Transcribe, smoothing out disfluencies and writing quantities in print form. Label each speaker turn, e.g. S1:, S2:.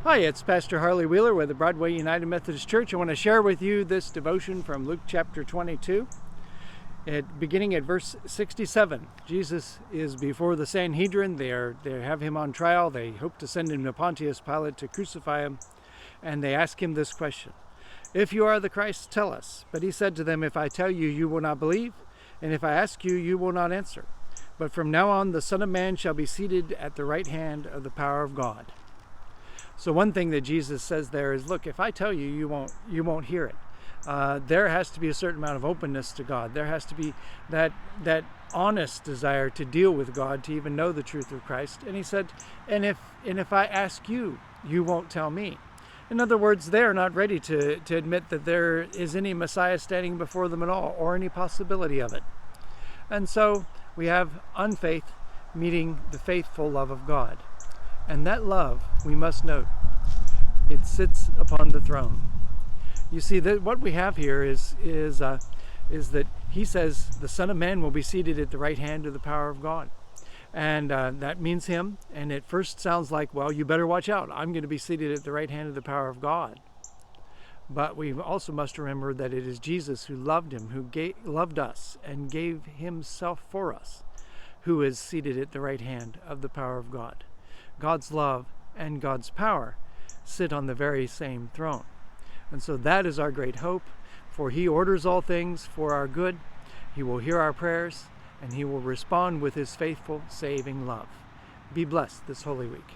S1: Hi, it's Pastor Harley Wheeler with the Broadway United Methodist Church. I want to share with you this devotion from Luke chapter 22. Beginning at verse 67, Jesus is before the Sanhedrin. They have him on trial. They hope to send him to Pontius Pilate to crucify him. And they ask him this question: "If you are the Christ, tell us." But he said to them, "If I tell you, you will not believe, and if I ask you, you will not answer. But from now on, the Son of Man shall be seated at the right hand of the power of God." So one thing that Jesus says there is, look, if I tell you, you won't hear it. There has to be a certain amount of openness to God. There has to be that honest desire to deal with God, to even know the truth of Christ. And he said, and if I ask you, you won't tell me. In other words, they're not ready to admit that there is any Messiah standing before them at all, or any possibility of it. And so we have unfaith meeting the faithful love of God. And that love, we must note, it sits upon the throne. You see, that what we have here is that he says the Son of Man will be seated at the right hand of the power of God. And that means him. And it first sounds like, well, you better watch out. I'm going to be seated at the right hand of the power of God. But we also must remember that it is Jesus who loved him, who loved us and gave himself for us, who is seated at the right hand of the power of God. God's love and God's power sit on the very same throne. And so that is our great hope, for he orders all things for our good. He will hear our prayers, and he will respond with his faithful, saving love. Be blessed this Holy Week.